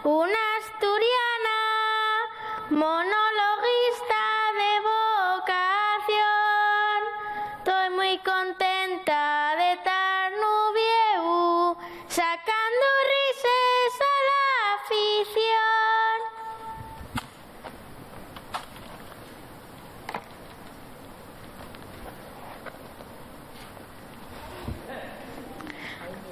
una asturiana, monologuista de vocación. Estoy muy contenta de estar nubieu, sacando risas a la afición.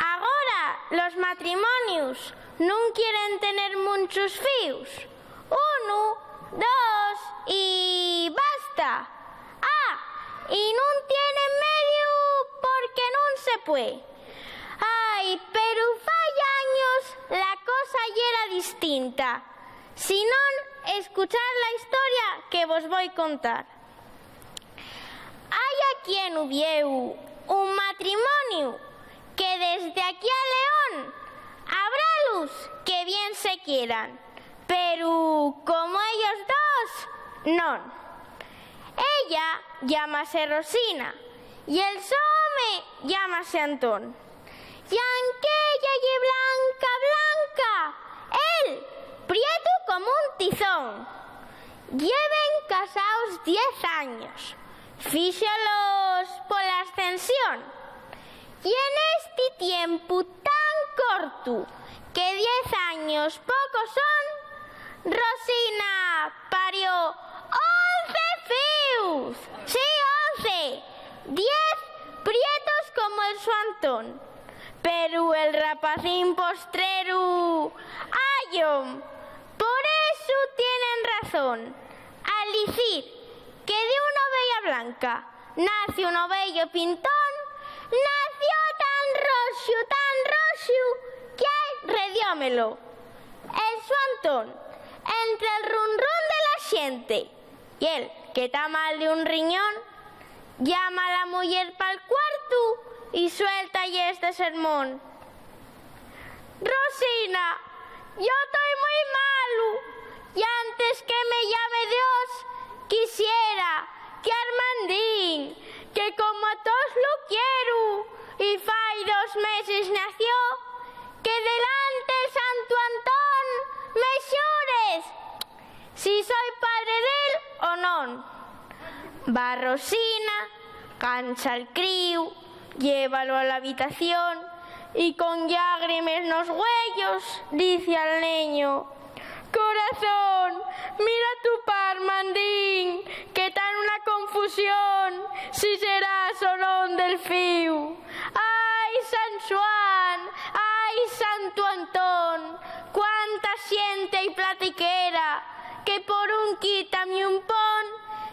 Agora los matrimonios non quieren tener muchos fíos. 1, 2 y basta. Y non tienen medio porque non se puede. Ay, pero fai años la cosa ya era distinta. Si non, escuchar la historia que vos voy contar. Hai aquí en Uvieu un matrimonio que desde aquí a León habrá luz que bien se quieran, pero como ellos dos, non. Ella llámase Rosina y el home llámase Antón. Y aunque ella y blanca, blanca, él prieto como un tizón. Lleven casados 10 años, fíxolos pola ascensión. Y en este tiempo tan corto, que 10 años pocos son, Rosina parió 11 fíos. Sí, 11. 10 prietos como el su Antón. Pero el rapacín postrero, ayom, por eso tienen razón al decir que de una ovella blanca nace un ovello pintón. Nació tan roxo, que ay, rediómelo. El su Antón, entre el run de la xente y él, que está mal de un riñón, llama a la mujer pa'l cuarto y suelta y este sermón. Rosina, yo estoy muy malo y antes que me llame Dios quisiera que Armandín, que como a todos lo quiero y fai 2 meses nació, que delante el Santo Antón me xures si soy padre d'él o non. Va Rosina, cansa el crío, llévalo a la habitación y con lágrimas en los huellos dice al niño: corazón, mira tu par, Armandín, que está en una confusión si serás o non del fío. Ay, San Juan, ay, Santo Antón, cuánta xente y platiquera que por un quítame un pon,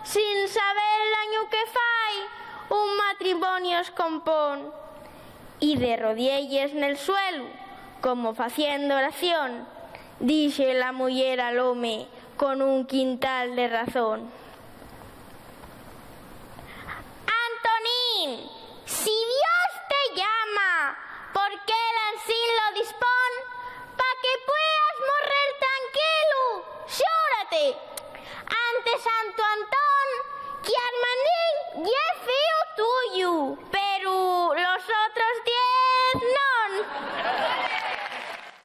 sin saber el daño que fai, un matrimonio es compón. Y de rodillas en el suelo, como faciendo oración, dice la mujer al home con un quintal de razón: Antonín, si Dios te llama, porque él así lo dispone, pa' que puedas morrer tranquilo, xúrate